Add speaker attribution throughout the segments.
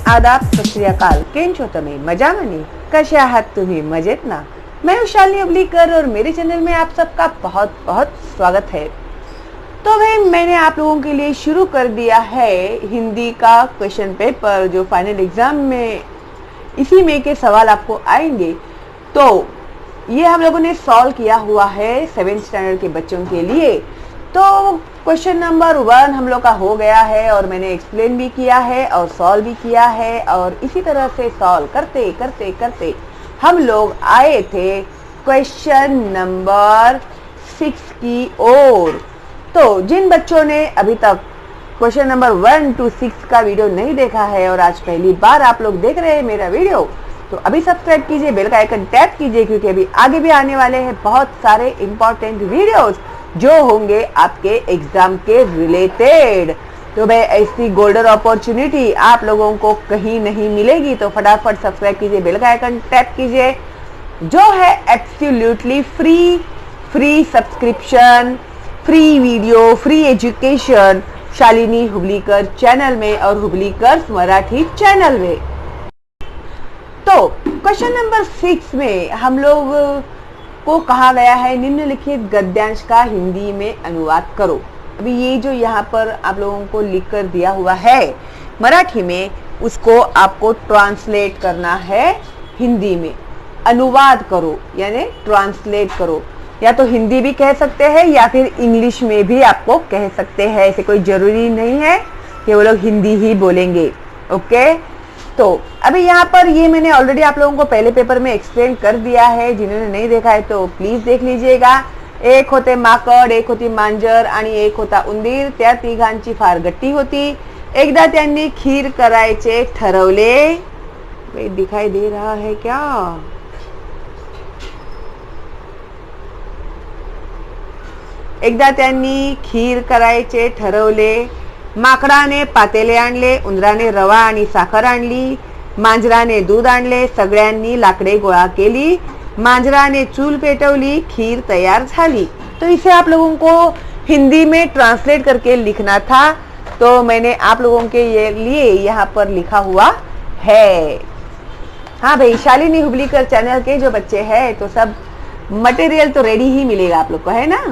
Speaker 1: आदाब, सत श्री अकाल। केम छो तमे? मजाમાં ने? कशा आहात तुम्ही? मजेत ना? मैं हूं शालिनी अबलीकर और मेरे चैनल में आप सबका बहुत बहुत स्वागत है। तो भाई मैंने आप लोगों के लिए शुरू कर दिया है हिंदी का क्वेश्चन पेपर, जो फाइनल एग्जाम में इसी में के सवाल आपको आएंगे। तो ये हम लोगों ने सॉल्व किया हुआ है 7th स्टैंडर्ड के बच्चों के लिए। तो क्वेश्चन नंबर 1 हम लोग का हो गया है और मैंने एक्सप्लेन भी किया है और सॉल्व भी किया है, और इसी तरह से सॉल्व करते करते करते हम लोग आए थे क्वेश्चन नंबर 6 की ओर। तो जिन बच्चों ने अभी तक क्वेश्चन नंबर 1 to 6 का वीडियो नहीं देखा है और आज पहली बार आप लोग देख रहे हैं मेरा वीडियो, तो अभी सब्सक्राइब कीजिए, बेल का आइकन टैप कीजिए, क्योंकि अभी आगे भी आने वाले हैं बहुत सारे इंपॉर्टेंट वीडियोस जो होंगे आपके एग्जाम के रिलेटेड। तो भाई ऐसी गोल्डन अपॉर्चुनिटी आप लोगों को कहीं नहीं मिलेगी, तो फटाफट सब्सक्राइब कीजिए, बेल का आइकन टैप कीजिए, जो है absolutely free subscription, free video, free education Shalini Hublikar channel में और हुबलीकर मराठी चैनल में। तो क्वेश्चन नंबर 6 में हम लोग को कहा गया है निम्नलिखित गद्यांश का हिंदी में अनुवाद करो। अभी ये जो यहाँ पर आप लोगों को लिख कर दिया हुआ है मराठी में, उसको आपको ट्रांसलेट करना है हिंदी में। अनुवाद करो यानी ट्रांसलेट करो, या तो हिंदी भी कह सकते हैं या फिर इंग्लिश में भी आपको कह सकते हैं, ऐसे कोई जरूरी नहीं है कि वो लोग हिंदी ही बोलेंगे। ओके, तो अभी यहाँ पर ये मैंने ऑलरेडी आप लोगों को पहले पेपर में एक्सप्लेन कर दिया है, जिन्होंने नहीं देखा है तो प्लीज देख लीजिएगा। एक होते माकड, एक होती मांजर आणि एक होता उंदीर, त्या तिघांची फार गट्टी होती। एकदा त्यांनी खीर करायचे ठरवले। दिखाई दे रहा है क्या? एकदा त्यांनी खीर करायचे ठरवले। माकडाने पातेले आणले, उंदराने रवा आणि साखर आणली, मांजराने दूध आणले, सगळ्यांनी लाकडे गोळा केली, मांजराने चूल पेटवली, खीर तैयार झाली। तो इसे आप लोगों को हिंदी में ट्रांसलेट करके लिखना था, तो मैंने आप लोगों के लिए यहाँ पर लिखा हुआ है। हाँ भाई, शालिनी हुबलीकर चैनल के जो बच्चे हैं तो सब मटेरियल तो रेडी ही मिलेगा आप लोग को, है ना?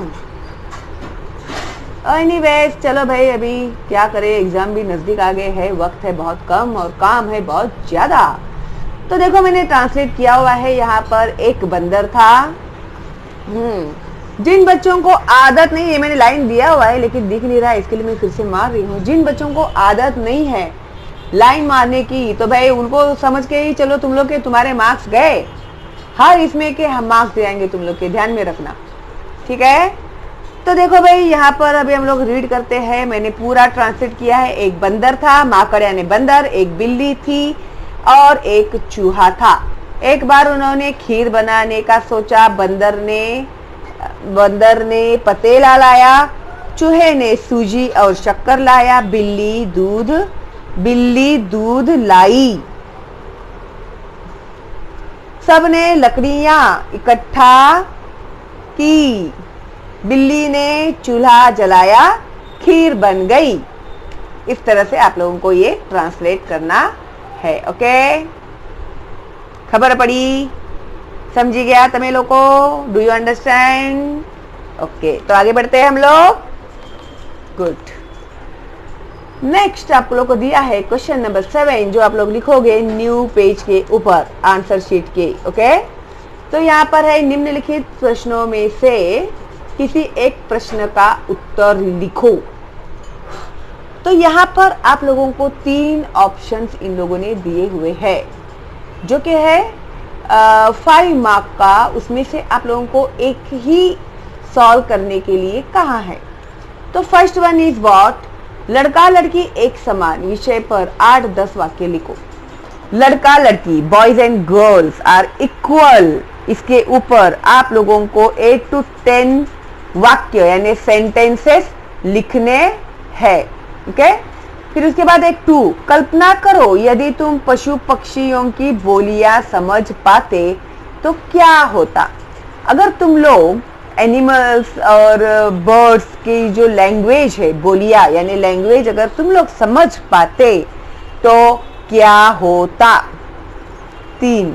Speaker 1: एनीवेज चलो भाई, अभी क्या करें, एग्जाम भी नजदीक आ गए हैं, वक्त है बहुत कम और काम है बहुत ज्यादा। तो देखो मैंने ट्रांसलेट किया हुआ है यहाँ पर। एक बंदर था। जिन बच्चों को आदत नहीं है, मैंने लाइन दिया हुआ है लेकिन दिख नहीं रहा है, इसके लिए मैं फिर से मार रही हूँ। जिन बच्चों को आदत नहीं है लाइन मारने की, तो भाई उनको समझ के ही चलो तुम लोग के तुम्हारे मार्क्स गए। हर इसमें के हम मार्क्स दिलाएंगे तुम लोग के, ध्यान में रखना, ठीक है? तो देखो भाई यहाँ पर अभी हम लोग रीड करते हैं। मैंने पूरा ट्रांसलेट किया है। एक बंदर था, माकड़ यानी बंदर, एक बिल्ली थी और एक चूहा था। एक बार उन्होंने खीर बनाने का सोचा। बंदर ने पतीला लाया, चूहे ने सूजी और शक्कर लाया, बिल्ली दूध लाई। सबने लकड़ियां इकट्ठा की, बिल्ली ने चूल्हा जलाया, खीर बन गई। इस तरह से आप लोगों को ये ट्रांसलेट करना है। ओके, खबर पड़ी? समझी गया तमे लोगो? Do you understand? ओके, तो आगे बढ़ते हैं हम लोग। गुड। नेक्स्ट आप लोग को दिया है क्वेश्चन नंबर 7, जो आप लोग लिखोगे न्यू पेज के ऊपर आंसर शीट के। ओके, तो यहाँ पर है निम्नलिखित प्रश्नों में से किसी एक प्रश्न का उत्तर लिखो। तो यहाँ पर आप लोगों को 3 ऑप्शंस इन लोगों ने दिए हुए हैं, जो कि है 5 मार्क का। उसमें से आप लोगों को एक ही सॉल्व करने के लिए कहा है। तो फर्स्ट वन इज व्हाट? लड़का लड़की एक समान विषय पर 8-10 वाक्य लिखो। लड़का लड़की, boys and girls are equal, इसके ऊपर आप लोगों को 8 to 10 वाक्य यानी सेंटेंसेस लिखने हैं। ओके, फिर उसके बाद एक 2, कल्पना करो यदि तुम पशु पक्षियों की बोलियां समझ पाते तो क्या होता। अगर तुम लोग एनिमल्स और बर्ड्स की जो लैंग्वेज है, बोलियां यानी लैंग्वेज, अगर तुम लोग समझ पाते तो क्या होता। 3,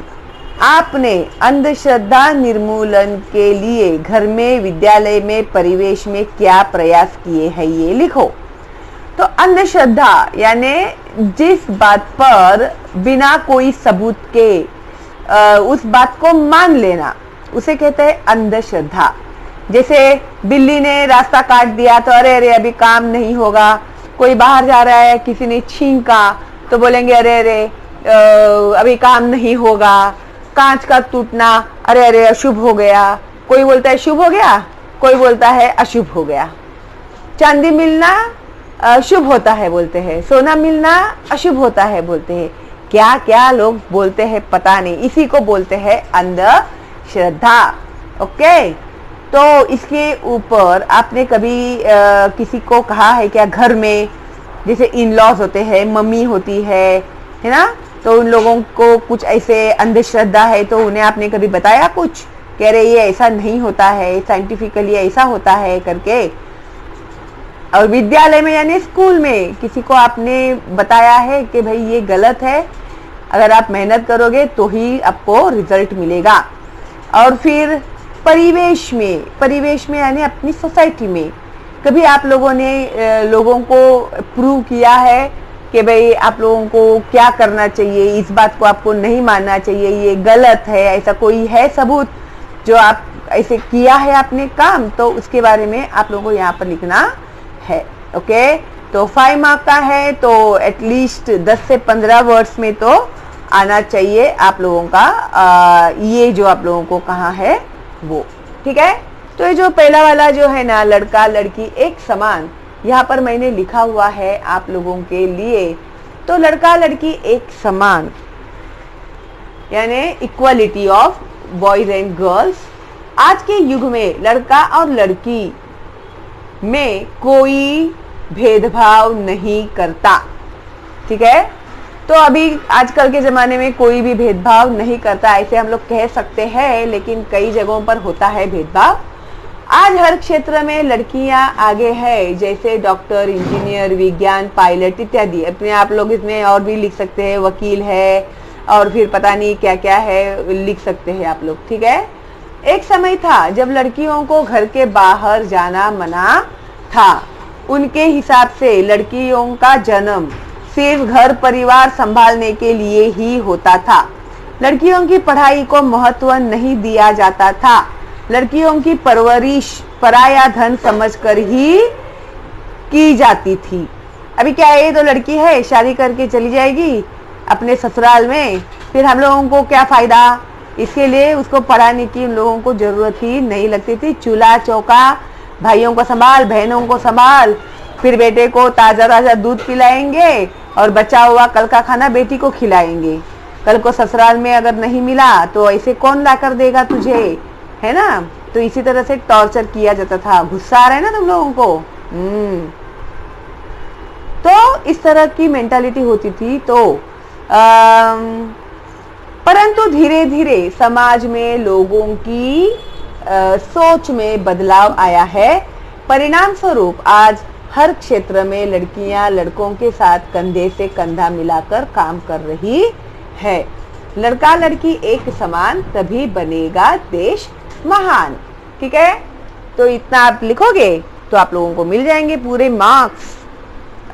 Speaker 1: आपने अंधश्रद्धा निर्मूलन के लिए घर में, विद्यालय में, परिवेश में क्या प्रयास किए हैं, ये लिखो। तो अंधश्रद्धा यानी जिस बात पर बिना कोई सबूत के उस बात को मान लेना, उसे कहते हैं अंधश्रद्धा। जैसे बिल्ली ने रास्ता काट दिया तो अरे अरे अभी काम नहीं होगा। कोई बाहर जा रहा है, किसी ने छींका तो बोलेंगे अरे अरे अभी काम नहीं होगा। कांच का टूटना, अरे अरे अशुभ हो गया। कोई बोलता है शुभ हो गया, कोई बोलता है अशुभ हो गया। चांदी मिलना शुभ होता है बोलते हैं, सोना मिलना अशुभ होता है बोलते हैं। क्या क्या लोग बोलते हैं पता नहीं, इसी को बोलते हैं अंधश्रद्धा। ओके, तो इसके ऊपर आपने कभी किसी को कहा है क्या? घर में जैसे इन लॉज होते हैं, मम्मी होती है ना, तो उन लोगों को कुछ ऐसे अंधश्रद्धा है तो उन्हें आपने कभी बताया कुछ, कह रहे ये ऐसा नहीं होता है, साइंटिफिकली ऐसा होता है करके। और विद्यालय में यानी स्कूल में किसी को आपने बताया है कि भाई ये गलत है, अगर आप मेहनत करोगे तो ही आपको रिजल्ट मिलेगा। और फिर परिवेश में यानी अपनी सोसाइटी में कभी आप लोगों ने लोगों को प्रूव किया है कि भाई आप लोगों को क्या करना चाहिए, इस बात को आपको नहीं मानना चाहिए, ये गलत है, ऐसा कोई है सबूत जो आप ऐसे किया है आपने काम, तो उसके बारे में आप लोगों को यहाँ पर लिखना है। ओके, तो 5 मार्क का है तो एटलीस्ट 10 से 15 वर्ड्स में तो आना चाहिए आप लोगों का ये जो आप लोगों को कहा है वो। ठीक है, तो ये जो पहला वाला जो है ना, लड़का लड़की एक समान, यहाँ पर मैंने लिखा हुआ है आप लोगों के लिए। तो लड़का लड़की एक समान यानी equality of boys and girls. आज के युग में लड़का और लड़की में कोई भेदभाव नहीं करता। ठीक है, तो अभी आजकल के ज़माने में कोई भी भेदभाव नहीं करता, ऐसे हम लोग कह सकते हैं, लेकिन कई जगहों पर होता है भेदभाव। आज हर क्षेत्र में लड़कियां आगे है, जैसे डॉक्टर, इंजीनियर, विज्ञान, पायलट इत्यादि। अपने आप लोग इसमें और भी लिख सकते हैं, वकील है और फिर पता नहीं क्या क्या है लिख सकते हैं आप लोग। ठीक है, एक समय था जब लड़कियों को घर के बाहर जाना मना था। उनके हिसाब से लड़कियों का जन्म सिर्फ घर परिवार संभालने के लिए ही होता था। लड़कियों की पढ़ाई को महत्व नहीं दिया जाता था। लड़कियों की परवरिश पराया धन समझकर ही की जाती थी। अभी क्या है, ये तो लड़की है, शादी करके चली जाएगी अपने ससुराल में, फिर हम लोगों को क्या फायदा। इसके लिए उसको पढ़ाने की उन लोगों को जरूरत ही नहीं लगती थी। चूल्हा चौका, भाइयों को संभाल, बहनों को संभाल, फिर बेटे को ताज़ा ताज़ा दूध पिलाएंगे और बचा हुआ कल का खाना बेटी को खिलाएंगे। कल को ससुराल में अगर नहीं मिला तो ऐसे कौन ला कर देगा तुझे, है ना। तो इसी तरह से टॉर्चर किया जाता था। गुस्सा आ रहा है ना तुम लोगों को? तो इस तरह की मेंटालिटी होती थी। तो परंतु धीरे धीरे समाज में लोगों की सोच में बदलाव आया है। परिणाम स्वरूप आज हर क्षेत्र में लड़कियां लड़कों के साथ कंधे से कंधा मिलाकर काम कर रही है। लड़का लड़की एक समान, तभी बनेगा देश महान। ठीक है, तो इतना आप लिखोगे तो आप लोगों को मिल जाएंगे पूरे मार्क्स।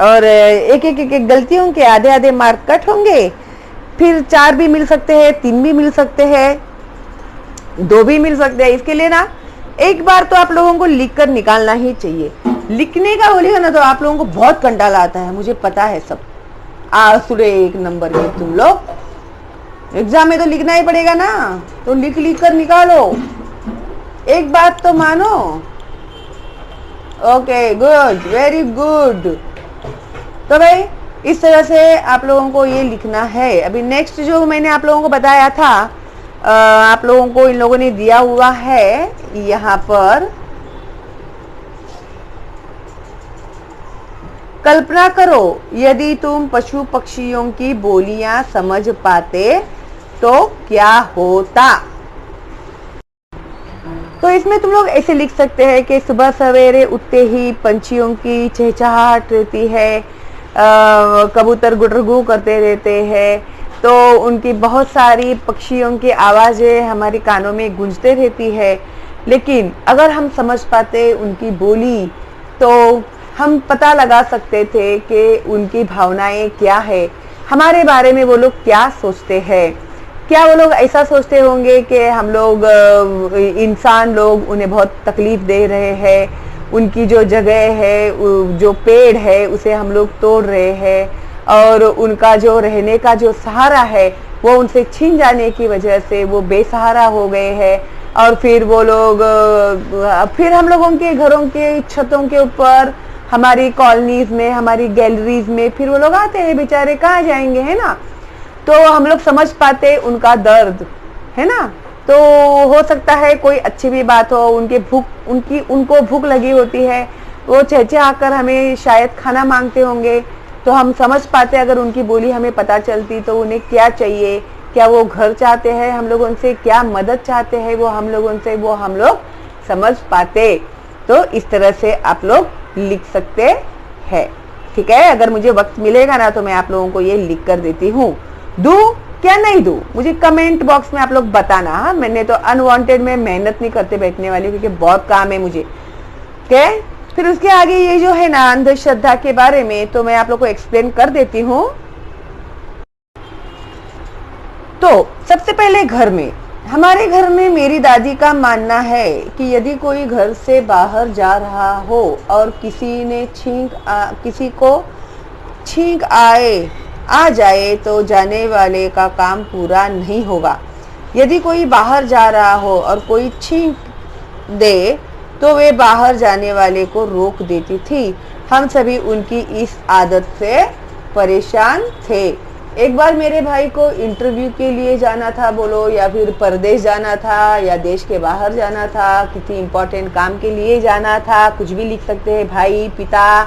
Speaker 1: और एक एक एक, एक गलतियों के आधे आधे मार्क कट होंगे। फिर 4 भी मिल सकते हैं, 3 भी मिल सकते हैं, 2 भी मिल सकते हैं। इसके लिए ना एक बार तो आप लोगों को लिख कर निकालना ही चाहिए। लिखने का बोलेगा ना तो आप लोगों को बहुत कंटाला आता है, मुझे पता है सब। आसुरे 1 नंबर के तुम लोग, एग्जाम में तो लिखना ही पड़ेगा ना, तो लिख लिख कर निकालो। एक बात तो मानो। Okay, good, very good. तो भाई इस तरह से आप लोगों को ये लिखना है। अभी नेक्स्ट जो मैंने आप लोगों को बताया था, आप लोगों को इन लोगों ने दिया हुआ है यहाँ पर। कल्पना करो यदि तुम पशु पक्षियों की बोलियां समझ पाते तो क्या होता। तो इसमें तुम लोग ऐसे लिख सकते हैं कि सुबह सवेरे उठते ही पंछियों की चहचहाहट रहती है, कबूतर गुटरगू करते रहते हैं, तो उनकी बहुत सारी पक्षियों की आवाज़ें हमारे कानों में गूंजते रहती है। लेकिन अगर हम समझ पाते उनकी बोली तो हम पता लगा सकते थे कि उनकी भावनाएं क्या है, हमारे बारे में वो लोग क्या सोचते हैं। क्या वो लोग ऐसा सोचते होंगे कि हम लोग इंसान लोग उन्हें बहुत तकलीफ दे रहे हैं, उनकी जो जगह है, जो पेड़ है, उसे हम लोग तोड़ रहे हैं, और उनका जो रहने का जो सहारा है वो उनसे छीन जाने की वजह से वो बेसहारा हो गए हैं। और फिर वो लोग फिर हम लोगों के घरों के छतों के ऊपर, हमारी कॉलोनीज में, हमारी गैलरीज में फिर वो लोग आते हैं, बेचारे कहाँ जाएंगे, है ना। तो हम लोग समझ पाते उनका दर्द, है ना। तो हो सकता है कोई अच्छी भी बात हो, उनको भूख लगी होती है, वो चहचहाकर हमें शायद खाना मांगते होंगे, तो हम समझ पाते अगर उनकी बोली हमें पता चलती तो उन्हें क्या चाहिए, क्या वो घर चाहते हैं हम लोग उनसे, क्या मदद चाहते हैं वो हम लोग समझ पाते। तो इस तरह से आप लोग लिख सकते हैं, ठीक है। अगर मुझे वक्त मिलेगा ना तो मैं आप लोगों को ये लिख कर देती हूँ। दूं क्या नहीं दूं, मुझे कमेंट बॉक्स में आप लोग बताना। हाँ, मैंने तो अनवांटेड में मेहनत नहीं करते बैठने वाली, क्योंकि बहुत काम है मुझे, क्या। फिर उसके आगे ये जो है ना अंधश्रद्धा के बारे में, तो मैं आप लोग को एक्सप्लेन कर देती हूँ। तो सबसे पहले हमारे घर में मेरी दादी का मानना है कि यदि कोई घर से बाहर जा रहा हो और किसी को छींक आ जाए तो जाने वाले का काम पूरा नहीं होगा। यदि कोई बाहर जा रहा हो और कोई छींक दे तो वे बाहर जाने वाले को रोक देती थी। हम सभी उनकी इस आदत से परेशान थे। एक बार मेरे भाई को इंटरव्यू के लिए जाना था, बोलो, या फिर परदेश जाना था, या देश के बाहर जाना था, किसी इम्पोर्टेंट काम के लिए जाना था, कुछ भी लिख सकते हैं, भाई, पिता,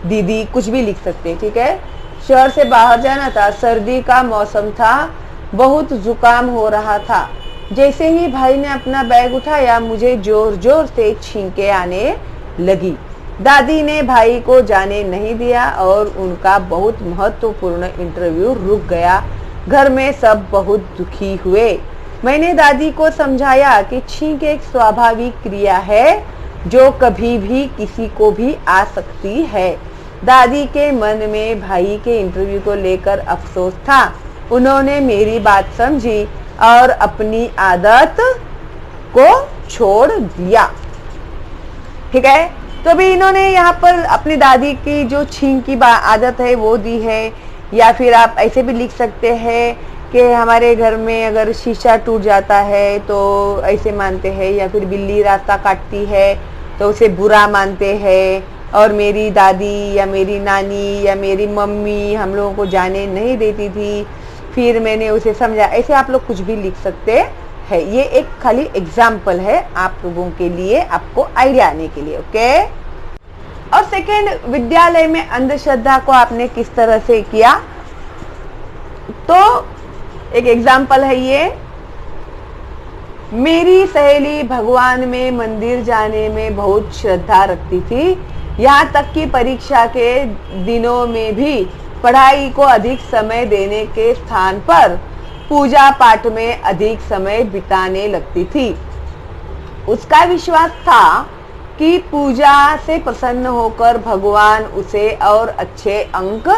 Speaker 1: दीदी, कुछ भी लिख सकते हैं, ठीक है। शहर से बाहर जाना था, सर्दी का मौसम था, बहुत जुकाम हो रहा था। जैसे ही भाई ने अपना बैग उठाया, मुझे जोर जोर से छींकें आने लगी। दादी ने भाई को जाने नहीं दिया और उनका बहुत महत्वपूर्ण इंटरव्यू रुक गया। घर में सब बहुत दुखी हुए। मैंने दादी को समझाया कि छींक एक स्वाभाविक क्रिया है जो कभी भी किसी को भी आ सकती है। दादी के मन में भाई के इंटरव्यू को लेकर अफसोस था। उन्होंने मेरी बात समझी और अपनी आदत को छोड़ दिया, ठीक है। तो अभी इन्होंने यहाँ पर अपनी दादी की जो छींक की आदत है वो दी है। या फिर आप ऐसे भी लिख सकते हैं कि हमारे घर में अगर शीशा टूट जाता है तो ऐसे मानते हैं, या फिर बिल्ली रास्ता काटती है तो उसे बुरा मानते हैं, और मेरी दादी या मेरी नानी या मेरी मम्मी हम लोगों को जाने नहीं देती थी, फिर मैंने उसे समझा। ऐसे आप लोग कुछ भी लिख सकते है। ये एक खाली एग्जाम्पल है आप लोगों के लिए, आपको आइडिया आने के लिए, ओके। और सेकेंड, विद्यालय में अंधश्रद्धा को आपने किस तरह से किया, तो एक एग्जाम्पल है ये। मेरी सहेली भगवान में मंदिर जाने में बहुत श्रद्धा रखती थी, यहाँ तक कि परीक्षा के दिनों में भी पढ़ाई को अधिक समय देने के स्थान पर पूजा पाठ में अधिक समय बिताने लगती थी। उसका विश्वास था कि पूजा से प्रसन्न होकर भगवान उसे और अच्छे अंक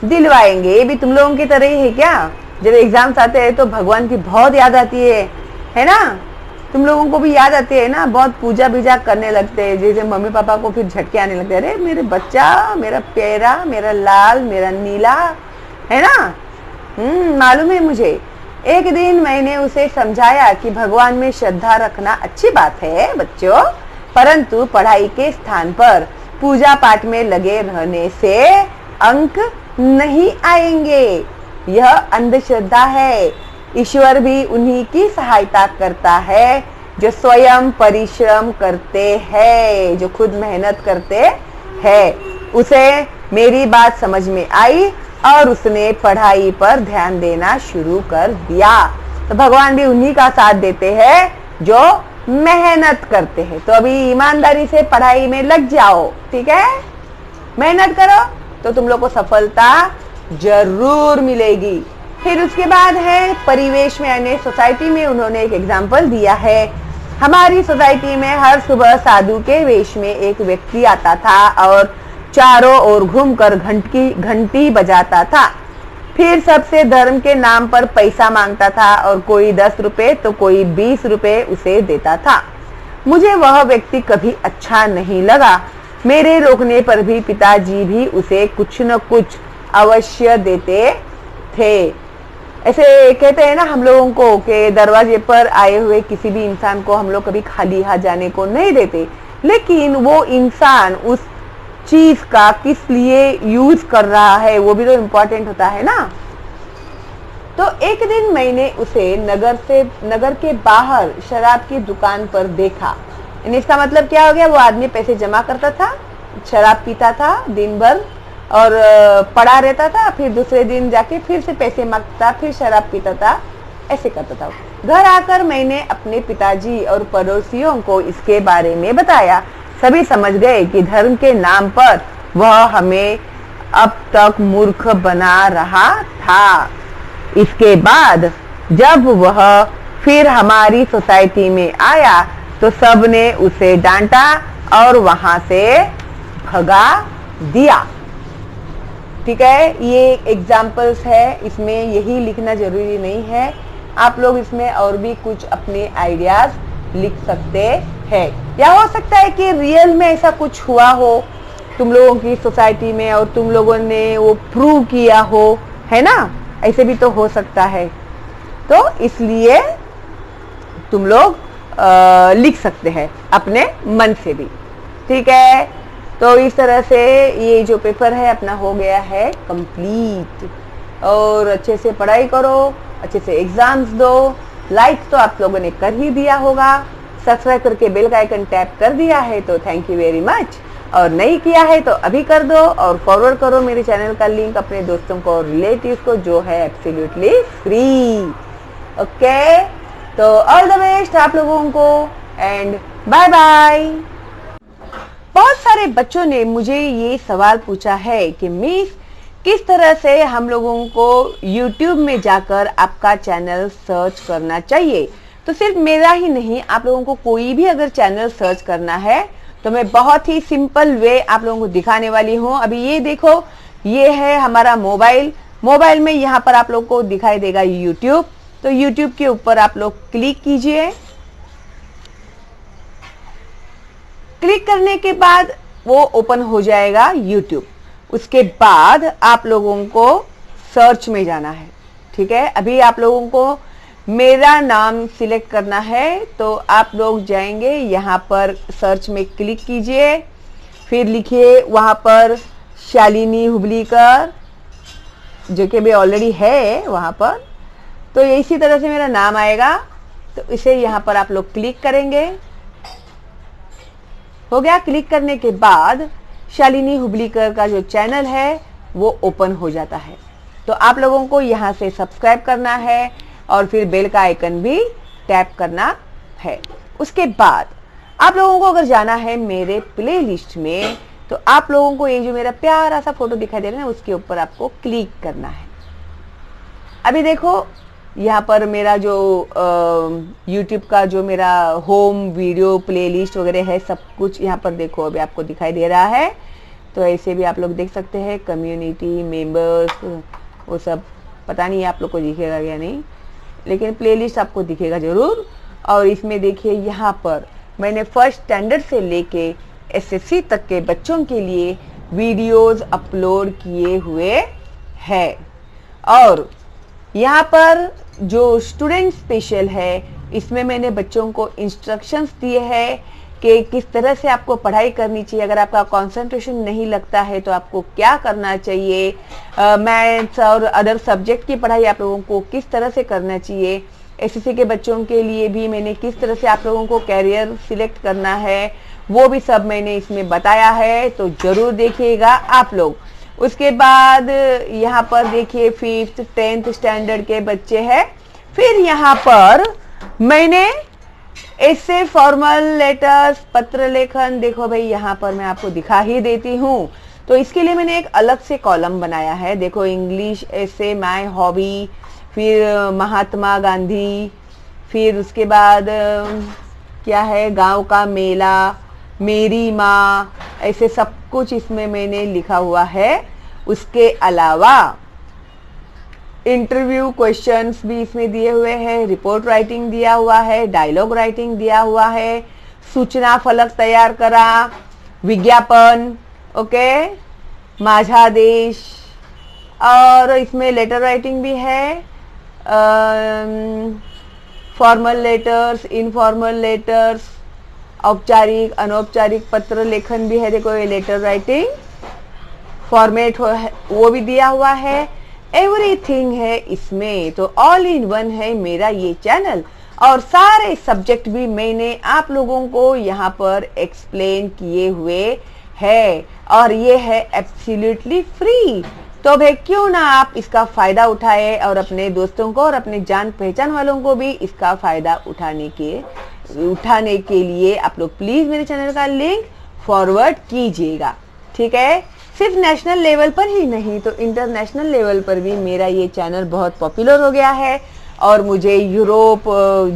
Speaker 1: दिलवाएंगे। ये भी तुम लोगों की तरह ही है क्या? जब एग्जाम्स आते हैं तो भगवान की बहुत याद आती है ना? तुम लोगों को भी याद आती है ना, बहुत पूजा बीजा करने लगते हैं। जैसे मम्मी पापा को फिर झटके आने लगते हैं, अरे मेरे बच्चा, मेरा प्यारा, मेरा लाल, मेरा नीला, है ना। मालूम है मुझे। एक दिन मैंने उसे समझाया कि भगवान में श्रद्धा रखना अच्छी बात है बच्चों, परंतु पढ़ाई के स्थान पर पूजा पाठ में लगे रहने से अंक नहीं आएंगे। यह अंधश्रद्धा है। ईश्वर भी उन्हीं की सहायता करता है जो स्वयं परिश्रम करते हैं, जो खुद मेहनत करते हैं। उसे मेरी बात समझ में आई और उसने पढ़ाई पर ध्यान देना शुरू कर दिया। तो भगवान भी उन्हीं का साथ देते हैं जो मेहनत करते हैं। तो अभी ईमानदारी से पढ़ाई में लग जाओ, ठीक है, मेहनत करो, तो तुम लोग को सफलता जरूर मिलेगी। फिर उसके बाद है परिवेश में, यानी सोसाइटी में उन्होंने एक एग्जाम्पल दिया है। हमारी सोसाइटी में हर सुबह साधु के वेश में एक व्यक्ति आता था और चारों ओर घूमकर घंटी बजाता था। फिर सबसे धर्म के नाम पर पैसा मांगता था और कोई 10 रुपए तो कोई 20 रुपए उसे देता था। मुझे वह व्यक्ति कभी अच्छा नहीं लगा। मेरे रोकने पर भी पिताजी भी उसे कुछ न कुछ अवश्य देते थे। ऐसे कहते हैं ना हम लोगों को कि दरवाजे पर आए हुए किसी भी इंसान को हम लोग कभी खाली हाथ जाने को नहीं देते, लेकिन वो इंसान उस चीज का किस लिए यूज कर रहा है वो भी तो इम्पोर्टेंट होता है ना। तो एक दिन मैंने उसे नगर के बाहर शराब की दुकान पर देखा। इसका मतलब क्या हो गया, वो आदमी पैसे जमा करता था, शराब पीता था दिन भर और पड़ा रहता था, फिर दूसरे दिन जाके फिर से पैसे मांगता, फिर शराब पीता था, ऐसे करता था। घर आकर मैंने अपने पिताजी और पड़ोसियों को इसके बारे में बताया। सभी समझ गए कि धर्म के नाम पर वह हमें अब तक मूर्ख बना रहा था। इसके बाद जब वह फिर हमारी सोसाइटी में आया तो सबने उसे डांटा और वहां से भगा दिया। ठीक है, ये एग्जाम्पल्स है, इसमें यही लिखना जरूरी नहीं है। आप लोग इसमें और भी कुछ अपने आइडियाज लिख सकते हैं, या हो सकता है कि रियल में ऐसा कुछ हुआ हो तुम लोगों की सोसाइटी में और तुम लोगों ने वो प्रूव किया हो, है ना, ऐसे भी तो हो सकता है। तो इसलिए तुम लोग लिख सकते हैं अपने मन से भी। ठीक है, तो इस तरह से ये जो पेपर है अपना हो गया है कंप्लीट। और अच्छे से पढ़ाई करो, अच्छे से एग्जाम्स दो। लाइक तो आप लोगों ने कर ही दिया होगा, सब्सक्राइब करके बेल का आइकन टैप कर दिया है तो थैंक यू वेरी मच, और नहीं किया है तो अभी कर दो और फॉरवर्ड करो मेरे चैनल का लिंक अपने दोस्तों को और रिलेटिव्स को, जो है एब्सोल्युटली फ्री। ओके, तो ऑल द बेस्ट आप लोगों को एंड बाय बाय। बहुत सारे बच्चों ने मुझे ये सवाल पूछा है कि मिस किस तरह से हम लोगों को YouTube में जाकर आपका चैनल सर्च करना चाहिए। तो सिर्फ मेरा ही नहीं, आप लोगों को कोई भी अगर चैनल सर्च करना है तो मैं बहुत ही सिंपल वे आप लोगों को दिखाने वाली हूँ। अभी ये देखो, ये है हमारा मोबाइल में यहाँ पर आप लोगों को दिखाई देगा YouTube। तो YouTube के ऊपर आप लोग क्लिक कीजिए। क्लिक करने के बाद वो ओपन हो जाएगा YouTube। उसके बाद आप लोगों को सर्च में जाना है। ठीक है, अभी आप लोगों को मेरा नाम सिलेक्ट करना है, तो आप लोग जाएंगे यहाँ पर सर्च में क्लिक कीजिए, फिर लिखिए वहाँ पर शालिनी हुबलीकर, जो कि भी ऑलरेडी है वहाँ पर। तो इसी तरह से मेरा नाम आएगा, तो इसे यहाँ पर आप लोग क्लिक करेंगे। हो गया, क्लिक करने के बाद शालिनी हुबलीकर का जो चैनल है वो ओपन हो जाता है। तो आप लोगों को यहाँ से सब्सक्राइब करना है और फिर बेल का आइकन भी टैप करना है। उसके बाद आप लोगों को अगर जाना है मेरे प्लेलिस्ट में, तो आप लोगों को ये जो मेरा प्यारा सा फोटो दिखाई दे रहा है उसके ऊपर आपको क्लिक करना है। अभी देखो यहाँ पर मेरा जो YouTube का जो मेरा होम वीडियो प्लेलिस्ट वगैरह है, सब कुछ यहाँ पर देखो अभी आपको दिखाई दे रहा है। तो ऐसे भी आप लोग देख सकते हैं, कम्युनिटी मेंबर्स वो सब, पता नहीं आप लोग को दिखेगा या नहीं, लेकिन प्लेलिस्ट आपको दिखेगा जरूर। और इसमें देखिए यहाँ पर मैंने फर्स्ट स्टैंडर्ड से लेके SSC तक के बच्चों के लिए वीडियोस अपलोड किए हुए हैं। और यहाँ पर जो स्टूडेंट स्पेशल है, इसमें मैंने बच्चों को इंस्ट्रक्शंस दिए हैं कि किस तरह से आपको पढ़ाई करनी चाहिए। अगर आपका कंसंट्रेशन नहीं लगता है तो आपको क्या करना चाहिए, मैथ्स और अदर सब्जेक्ट की पढ़ाई आप लोगों को किस तरह से करना चाहिए। SSC के बच्चों के लिए भी मैंने किस तरह से आप लोगों को कैरियर सिलेक्ट करना है, वो भी सब मैंने इसमें बताया है, तो जरूर देखिएगा आप लोग। उसके बाद यहाँ पर देखिए 5th 10th स्टैंडर्ड के बच्चे हैं। फिर यहाँ पर मैंने ऐसे फॉर्मल लेटर्स, पत्र लेखन, देखो भाई यहाँ पर मैं आपको दिखा ही देती हूँ। तो इसके लिए मैंने एक अलग से कॉलम बनाया है। देखो, इंग्लिश ऐसे, माय हॉबी, फिर महात्मा गांधी, फिर उसके बाद क्या है, गांव का मेला, मेरी माँ, ऐसे सब कुछ इसमें मैंने लिखा हुआ है। उसके अलावा इंटरव्यू क्वेश्चंस भी इसमें दिए हुए हैं, रिपोर्ट राइटिंग दिया हुआ है, डायलॉग राइटिंग दिया हुआ है, सूचना फलक तैयार करा, विज्ञापन, ओके, माझा देश, और इसमें लेटर राइटिंग भी है, फॉर्मल लेटर्स, इनफॉर्मल लेटर्स, औपचारिक अनौपचारिक पत्र लेखन भी है। देखो, ये लेटर राइटिंग फॉर्मेट वो भी दिया हुआ है, एवरीथिंग है इसमें। तो ऑल इन वन है मेरा ये चैनल, और सारे सब्जेक्ट भी मैंने आप लोगों को यहाँ पर एक्सप्लेन किए हुए है, और ये है एब्सोल्युटली फ्री। तो भाई क्यों ना आप इसका फायदा उठाए और अपने दोस्तों को और अपने जान पहचान वालों को भी इसका फायदा उठाने के लिए आप लोग प्लीज मेरे चैनल का लिंक फॉरवर्ड कीजिएगा, ठीक है। सिर्फ नेशनल लेवल पर ही नहीं, तो इंटरनेशनल लेवल पर भी मेरा ये चैनल बहुत पॉपुलर हो गया है, और मुझे Europe,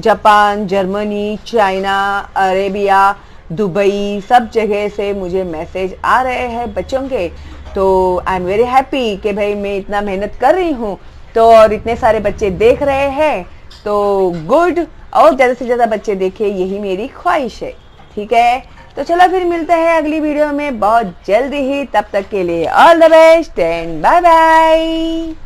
Speaker 1: Japan, Germany, China, Arabia, Dubai, सब जगह से मुझे मैसेज आ रहे हैं बच्चों के। तो आई एम वेरी हैप्पी कि भाई मैं इतना मेहनत कर रही हूँ, तो और इतने सारे बच्चे देख रहे हैं, तो गुड, और ज़्यादा से ज़्यादा बच्चे देखें, यही मेरी ख्वाहिश है, ठीक है। तो चलो फिर मिलते हैं अगली वीडियो में बहुत जल्दी ही, तब तक के लिए all the best and bye bye.